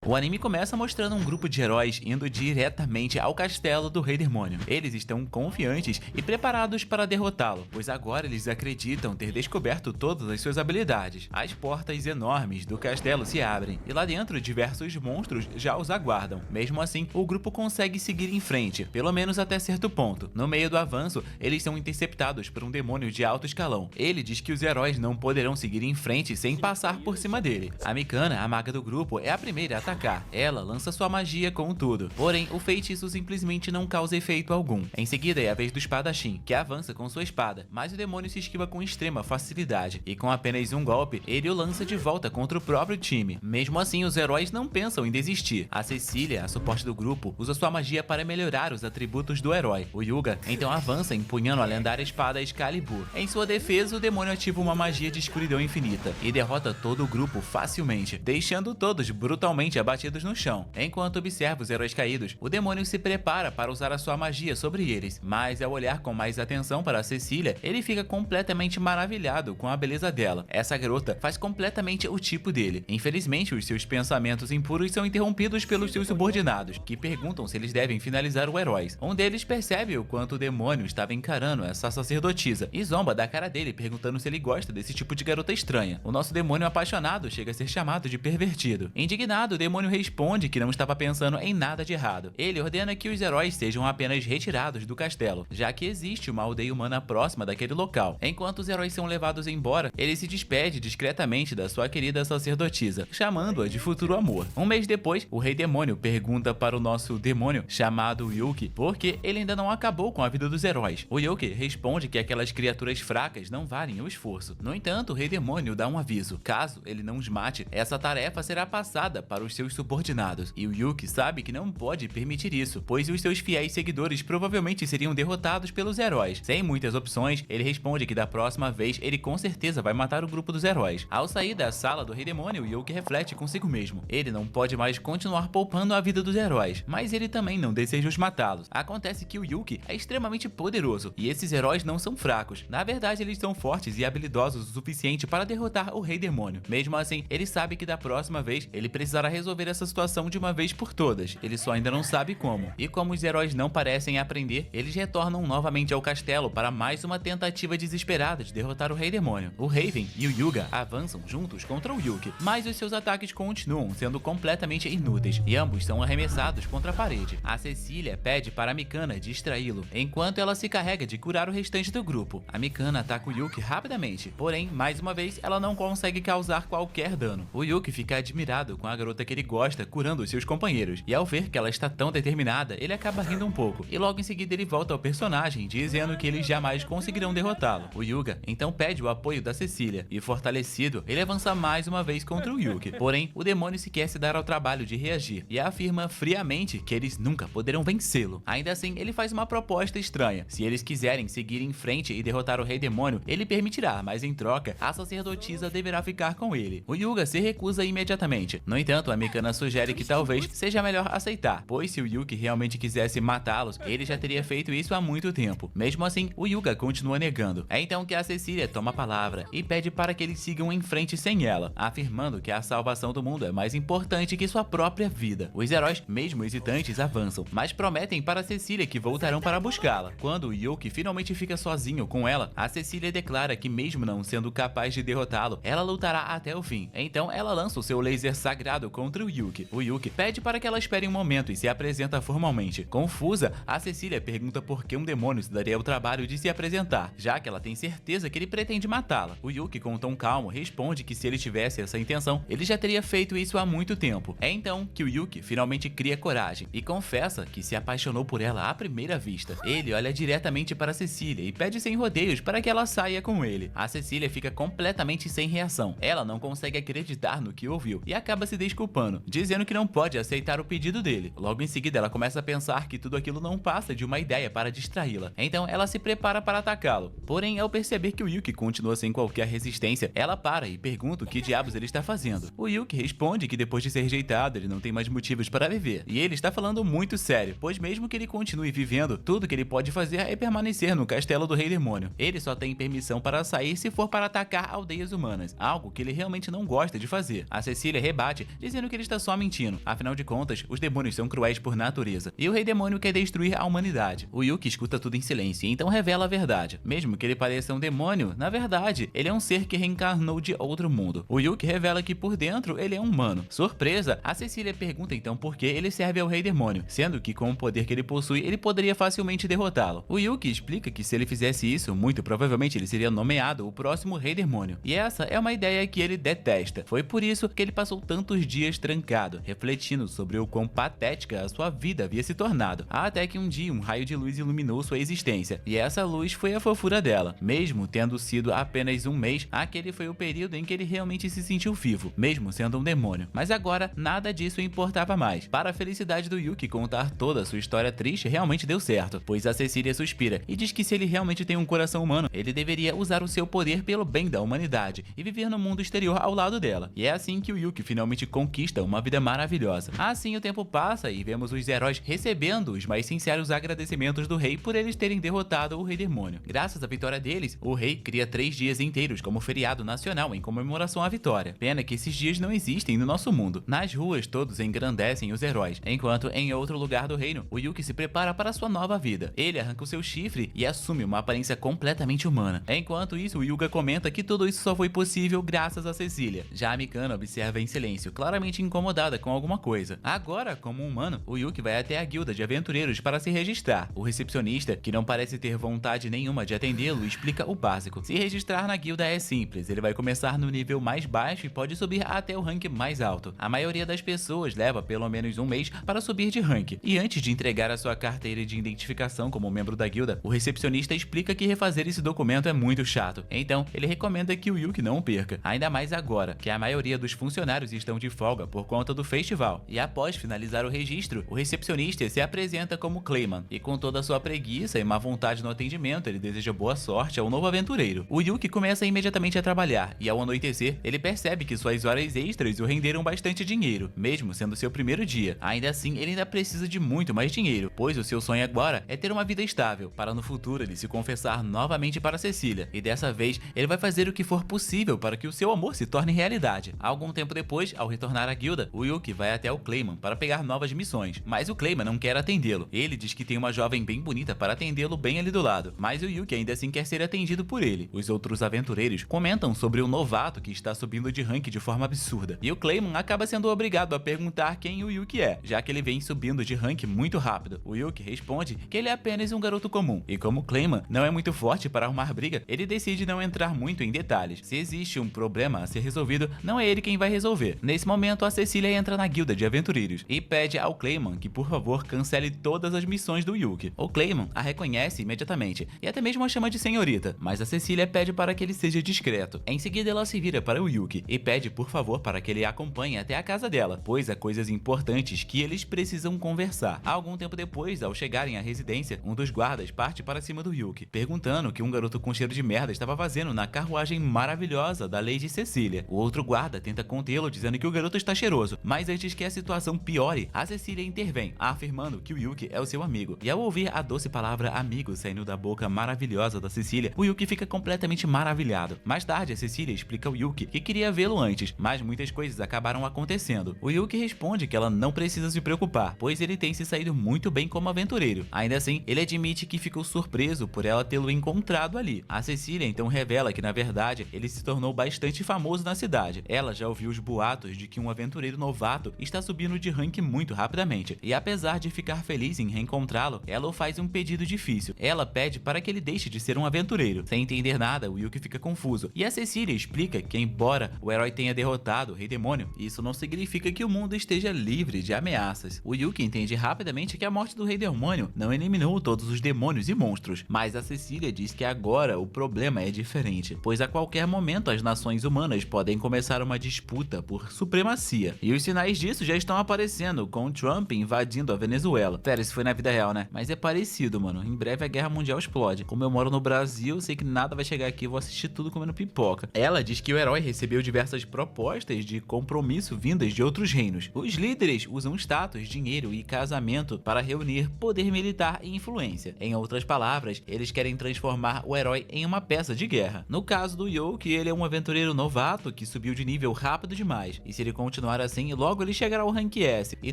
O anime começa mostrando um grupo de heróis indo diretamente ao castelo do Rei Demônio. Eles estão confiantes e preparados para derrotá-lo, pois agora eles acreditam ter descoberto todas as suas habilidades. As portas enormes do castelo se abrem e lá dentro diversos monstros já os aguardam. Mesmo assim, o grupo consegue seguir em frente, pelo menos até certo ponto. No meio do avanço, eles são interceptados por um demônio de alto escalão. Ele diz que os heróis não poderão seguir em frente sem passar por cima dele. A Mikana, a maga do grupo, é a primeira a atacar. Ela lança sua magia com tudo. Porém, o feitiço simplesmente não causa efeito algum. Em seguida é a vez do espadachim, que avança com sua espada, mas o demônio se esquiva com extrema facilidade, e com apenas um golpe, ele o lança de volta contra o próprio time. Mesmo assim, os heróis não pensam em desistir. A Cecília, a suporte do grupo, usa sua magia para melhorar os atributos do herói. O Yuga então avança empunhando a lendária espada Excalibur. Em sua defesa, o demônio ativa uma magia de escuridão infinita e derrota todo o grupo facilmente, deixando todos brutalmente abatidos no chão. Enquanto observa os heróis caídos, o demônio se prepara para usar a sua magia sobre eles, mas ao olhar com mais atenção para Cecília, ele fica completamente maravilhado com a beleza dela. Essa garota faz completamente o tipo dele. Infelizmente, os seus pensamentos impuros são interrompidos pelos seus subordinados, que perguntam se eles devem finalizar o herói. Um deles percebe o quanto o demônio estava encarando essa sacerdotisa e zomba da cara dele, perguntando se ele gosta desse tipo de garota estranha. O nosso demônio apaixonado chega a ser chamado de pervertido. Indignado, o demônio responde que não estava pensando em nada de errado. Ele ordena que os heróis sejam apenas retirados do castelo, já que existe uma aldeia humana próxima daquele local. Enquanto os heróis são levados embora, ele se despede discretamente da sua querida sacerdotisa, chamando-a de futuro amor. Um mês depois, o Rei Demônio pergunta para o nosso demônio, chamado Yuki, porque ele ainda não acabou com a vida dos heróis. O Yuki responde que aquelas criaturas fracas não valem o esforço. No entanto, o Rei Demônio dá um aviso. Caso ele não os mate, essa tarefa será passada para os seus subordinados. E o Yuki sabe que não pode permitir isso, pois os seus fiéis seguidores provavelmente seriam derrotados pelos heróis. Sem muitas opções, ele responde que da próxima vez ele com certeza vai matar o grupo dos heróis. Ao sair da sala do Rei Demônio, Yuki reflete consigo mesmo. Ele não pode mais continuar poupando a vida dos heróis, mas ele também não deseja os matá-los. Acontece que o Yuki é extremamente poderoso, e esses heróis não são fracos. Na verdade, eles são fortes e habilidosos o suficiente para derrotar o Rei Demônio. Mesmo assim, ele sabe que da próxima vez, ele precisará resolver essa situação de uma vez por todas. Ele só ainda não sabe como. E como os heróis não parecem aprender, eles retornam novamente ao castelo para mais uma tentativa desesperada de derrotar o Rei Demônio. O Raven e o Yuga avançam juntos contra o Yuki, mas os seus ataques continuam sendo completamente inúteis, e ambos são arremessados contra a parede. A Cecília pede para a Mikana distraí-lo, enquanto ela se carrega de curar o restante do grupo. A Mikana ataca o Yuki rapidamente, porém, mais uma vez, ela não consegue causar qualquer dano. O Yuki fica admirado com a garota que ele gosta curando os seus companheiros, e ao ver que ela está tão determinada, ele acaba rindo um pouco, e logo em seguida ele volta ao personagem, dizendo que eles jamais conseguirão derrotá-lo. O Yuga então pede o apoio da Cecília, e fortalecido, ele avança mais uma vez contra o Yuki. Porém, o demônio se quer se dar ao trabalho de reagir, e afirma friamente que eles nunca poderão vencê-lo. Ainda assim, ele faz uma proposta estranha. Se eles quiserem seguir em frente e derrotar o Rei Demônio, ele permitirá, mas em troca, a sacerdotisa deverá ficar com ele. O Yuga se recusa imediatamente. No entanto, a Mikana sugere que talvez seja melhor aceitar, pois se o Yuki realmente quisesse matá-los, ele já teria feito isso há muito tempo. Mesmo assim, o Yuga continua negando. É então que a Cecília toma a palavra e pede para que eles sigam em frente sem ela, afirmando que a salvação do mundo é mais importante que sua própria vida. Os heróis, mesmo hesitantes, avançam, mas prometem para Cecília que voltarão para buscá-la. Quando o Yuki finalmente fica sozinho com ela, a Cecília declara que mesmo não sendo capaz de derrotá-lo, ela lutará até o fim. Então ela lança o seu laser sagrado contra o Yuki. O Yuki pede para que ela espere um momento e se apresenta formalmente. Confusa, a Cecília pergunta por que um demônio se daria o trabalho de se apresentar, já que ela tem certeza que ele pretende matá-la. O Yuki, com um tom calmo, responde que se ele tivesse essa intenção, ele já teria feito isso há muito tempo. É então que o Yuki finalmente cria coragem e confessa que se apaixonou por ela à primeira vista. Ele olha diretamente para Cecília e pede sem rodeios para que ela saia com ele. A Cecília fica completamente sem reação. Ela não consegue acreditar no que ouviu e acaba se desculpando, dizendo que não pode aceitar o pedido dele. Logo em seguida, ela começa a pensar que tudo aquilo não passa de uma ideia para distraí-la. Então ela se prepara para atacá-lo. Porém, ao perceber que o Yuki continua sem qualquer resistência, ela para e pergunta o que diabos ele está fazendo. O Yuki responde que depois de ser rejeitado, ele não tem mais motivos para viver. E ele está falando muito sério, pois mesmo que ele continue vivendo, tudo que ele pode fazer é permanecer no castelo do Rei Demônio. Ele só tem permissão para sair se for para atacar aldeias humanas, algo que ele realmente não gosta de fazer. A Cecília rebate, dizendo que ele está só mentindo. Afinal de contas, os demônios são cruéis por natureza, e o Rei Demônio quer destruir a humanidade. O Yuki escuta tudo em silêncio e então revela a verdade. Mesmo que ele pareça um demônio, na verdade, ele é um ser que reencarnou de outro mundo. O Yuki revela que por dentro ele é um humano. Surpresa, a Cecília pergunta então por que ele serve ao Rei Demônio, sendo que com o poder que ele possui, ele poderia facilmente derrotá-lo. O Yuki explica que se ele fizesse isso, muito provavelmente ele seria nomeado o próximo Rei Demônio. E essa é uma ideia que ele detesta. Foi por isso que ele passou tantos dias trancado, refletindo sobre o quão patética a sua vida havia se tornado. Até que um dia um raio de luz iluminou sua existência, e essa luz foi a fofura dela. Mesmo tendo sido apenas um mês, aquele foi o período em que ele realmente se sentiu vivo, mesmo sendo um demônio. Mas agora, nada disso importava mais. Para a felicidade do Yuki, contar toda a sua história triste realmente deu certo, pois a Cecília suspira e diz que se ele realmente tem um coração humano, ele deveria usar o seu poder pelo bem da humanidade e viver no mundo exterior ao lado dela. E é assim que o Yuki finalmente conquista uma vida maravilhosa. Assim o tempo passa e vemos os heróis recebendo os mais sinceros agradecimentos do rei por eles terem derrotado o Rei Demônio. Graças à vitória deles, o rei cria 3 dias inteiros como feriado nacional em comemoração à vitória. Pena que esses dias não existem no nosso mundo. Nas ruas todos engrandecem os heróis, enquanto em outro lugar do reino, o Yuki se prepara para sua nova vida. Ele arranca o seu chifre e assume uma aparência completamente humana. Enquanto isso, o Yuga comenta que tudo isso só foi possível graças a Cecília. Já a Mikana observa em silêncio, claramente incomodada com alguma coisa. Agora, como humano, o Yuki vai até a guilda de aventureiros para se registrar. O recepcionista, que não parece ter vontade nenhuma de atendê-lo, explica o básico. Se registrar na guilda é simples, ele vai começar no nível mais baixo e pode subir até o rank mais alto. A maioria das pessoas leva pelo menos um mês para subir de rank, e antes de entregar a sua carteira de identificação como membro da guilda, o recepcionista explica que refazer esse documento é muito chato. Então, ele recomenda que o Yuki não o perca, ainda mais agora, que a maioria dos funcionários estão de folga por conta do festival. E após finalizar o registro, o recepcionista se apresenta como Clayman, e com toda a sua preguiça e má vontade no atendimento, ele deseja boa sorte ao novo aventureiro. O Yuki começa imediatamente a trabalhar, e ao anoitecer, ele percebe que suas horas extras o renderam bastante dinheiro, mesmo sendo seu primeiro dia. Ainda assim, ele ainda precisa de muito mais dinheiro, pois o seu sonho agora é ter uma vida estável, para no futuro ele se confessar novamente para Cecília, e dessa vez ele vai fazer o que for possível para que o seu amor se torne realidade. Algum tempo depois, ao retornar à guilda, o Yuki vai até o Clayman para pegar novas missões, mas o Clayman não quer atendê-lo. Ele diz que tem uma jovem bem bonita para atendê-lo bem ali do lado, mas o Yuki ainda assim quer ser atendido por ele. Os outros aventureiros comentam sobre o novato que está subindo de rank de forma absurda, e o Clayman acaba sendo obrigado a perguntar quem o Yuki é, já que ele vem subindo de rank muito rápido. O Yuki responde que ele é apenas um garoto comum, e como Clayman não é muito forte para arrumar briga, ele decide não entrar muito em detalhes. Se existe um problema a ser resolvido, não é ele quem vai resolver. Nesse momento, a Cecília entra na guilda de aventureiros e pede ao Clayman que por favor cancele todas as missões do Yuki. O Clayman a reconhece imediatamente e até mesmo a chama de senhorita, mas a Cecília pede para que ele seja discreto. Em seguida, ela se vira para o Yuki e pede por favor para que ele a acompanhe até a casa dela, pois há coisas importantes que eles precisam conversar. Algum tempo depois, ao chegarem à residência, um dos guardas parte para cima do Yuki, perguntando o que um garoto com cheiro de merda estava fazendo na carruagem maravilhosa da Lady Cecília. O outro guarda tenta contê-lo, dizendo que o garoto está cheiroso, mas antes que a situação piore, a Cecília intervém, afirmando que o Yuki é o seu amigo. E ao ouvir a doce palavra amigo saindo da boca maravilhosa da Cecília, o Yuki fica completamente maravilhado. Mais tarde, a Cecília explica ao Yuki que queria vê-lo antes, mas muitas coisas acabaram acontecendo. O Yuki responde que ela não precisa se preocupar, pois ele tem se saído muito bem como aventureiro. Ainda assim, ele admite que ficou surpreso por ela tê-lo encontrado ali. A Cecília então revela que na verdade ele se tornou bastante famoso na cidade. Ela já ouviu os boatos de que um aventureiro novato está subindo de rank muito rapidamente, e apesar de ficar feliz em reencontrá-lo, ela o faz um pedido difícil. Ela pede para que ele deixe de ser um aventureiro. Sem entender nada, o Yuki fica confuso, e a Cecília explica que embora o herói tenha derrotado o Rei Demônio, isso não significa que o mundo esteja livre de ameaças. O Yuki entende rapidamente que a morte do Rei Demônio não eliminou todos os demônios e monstros, mas a Cecília diz que agora o problema é diferente, pois a qualquer momento as nações humanas podem começar uma disputa por supremacia, e os sinais disso já estão aparecendo, com Trump invadindo a Venezuela. Pera, isso foi na vida real, né? Mas é parecido, mano. Em breve a guerra mundial explode. Como eu moro no Brasil, sei que nada vai chegar aqui, vou assistir tudo comendo pipoca. Ela diz que o herói recebeu diversas propostas de compromisso vindas de outros reinos. Os líderes usam status, dinheiro e casamento para reunir poder militar e influência. Em outras palavras, eles querem transformar o herói em uma peça de guerra. No caso do Yuki, ele é um aventureiro novato que subiu de nível rápido demais, e se ele continuar continuar assim, logo ele chegará ao rank S e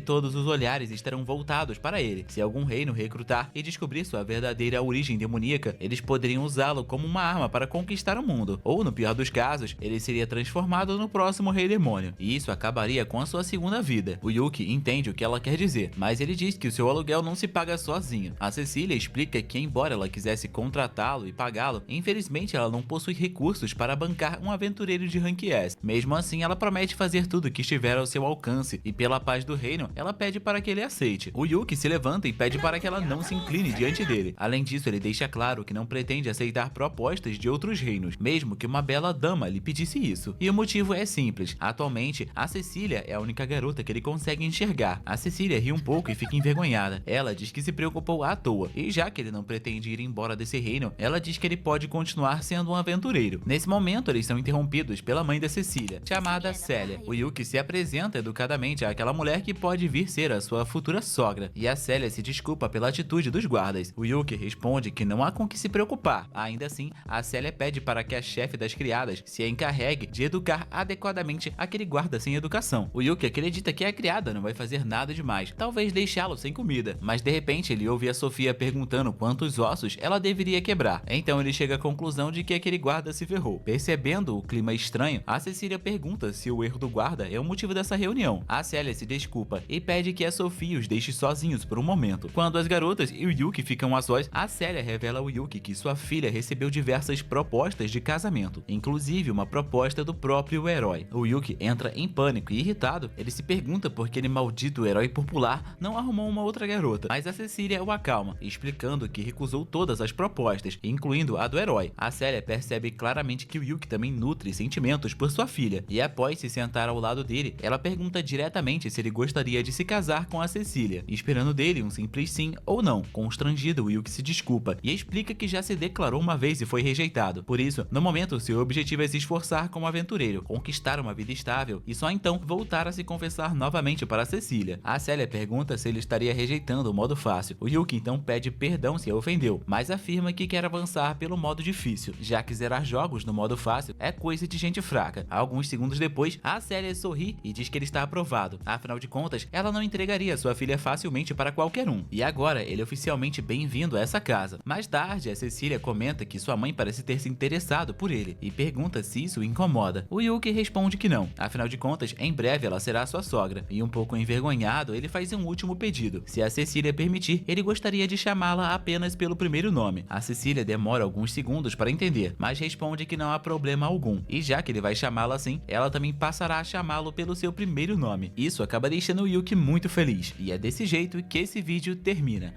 todos os olhares estarão voltados para ele. Se algum reino recrutar e descobrir sua verdadeira origem demoníaca, eles poderiam usá-lo como uma arma para conquistar o mundo, ou no pior dos casos, ele seria transformado no próximo rei demônio, e isso acabaria com a sua segunda vida. O Yuki entende o que ela quer dizer, mas ele diz que o seu aluguel não se paga sozinho. A Cecília explica que, embora ela quisesse contratá-lo e pagá-lo, infelizmente ela não possui recursos para bancar um aventureiro de rank S. Mesmo assim, ela promete fazer tudo que estiver ao seu alcance, e pela paz do reino, ela pede para que ele aceite. O Yuki se levanta e pede para que ela não se incline diante dele. Além disso, ele deixa claro que não pretende aceitar propostas de outros reinos, mesmo que uma bela dama lhe pedisse isso. E o motivo é simples. Atualmente, a Cecília é a única garota que ele consegue enxergar. A Cecília ri um pouco e fica envergonhada. Ela diz que se preocupou à toa, e já que ele não pretende ir embora desse reino, ela diz que ele pode continuar sendo um aventureiro. Nesse momento, eles são interrompidos pela mãe da Cecília, chamada Célia. O Yuki se apresenta educadamente àquela mulher que pode vir ser a sua futura sogra, e a Célia se desculpa pela atitude dos guardas. O Yuki responde que não há com que se preocupar. Ainda assim, a Célia pede para que a chefe das criadas se encarregue de educar adequadamente aquele guarda sem educação. O Yuki acredita que a criada não vai fazer nada demais, talvez deixá-lo sem comida, mas de repente ele ouve a Sofia perguntando quantos ossos ela deveria quebrar. Então ele chega à conclusão de que aquele guarda se ferrou. Percebendo o clima estranho, a Cecília pergunta se o erro do guarda é o motivo dessa reunião. A Célia se desculpa e pede que a Sofia os deixe sozinhos por um momento. Quando as garotas e o Yuki ficam a sós, a Célia revela ao Yuki que sua filha recebeu diversas propostas de casamento, inclusive uma proposta do próprio herói. O Yuki entra em pânico e irritado, ele se pergunta por que aquele maldito herói popular não arrumou uma outra garota, mas a Cecília o acalma, explicando que recusou todas as propostas, incluindo a do herói. A Célia percebe claramente que o Yuki também nutre sentimentos por sua filha, e após se sentar ao lado dele, ela pergunta diretamente se ele gostaria de se casar com a Cecília, esperando dele um simples sim ou não. Constrangido, o Yuki se desculpa e explica que já se declarou uma vez e foi rejeitado. Por isso, no momento, seu objetivo é se esforçar como aventureiro, conquistar uma vida estável e só então voltar a se confessar novamente para Cecília. A Célia pergunta se ele estaria rejeitando o modo fácil. O Yuki então pede perdão se a ofendeu, mas afirma que quer avançar pelo modo difícil, já que zerar jogos no modo fácil é coisa de gente fraca. Alguns segundos depois, a Célia sorri e diz que ele está aprovado. Afinal de contas, ela não entregaria sua filha facilmente para qualquer um. E agora, ele é oficialmente bem-vindo a essa casa. Mais tarde, a Cecília comenta que sua mãe parece ter se interessado por ele e pergunta se isso o incomoda. O Yuki responde que não. Afinal de contas, em breve ela será sua sogra. E um pouco envergonhado, ele faz um último pedido. Se a Cecília permitir, ele gostaria de chamá-la apenas pelo primeiro nome. A Cecília demora alguns segundos para entender, mas responde que não há problema algum. E já que ele vai chamá-la assim, ela também passará a chamá-lo pelo seu primeiro nome. Isso acaba deixando o Yuki muito feliz. E é desse jeito que esse vídeo termina.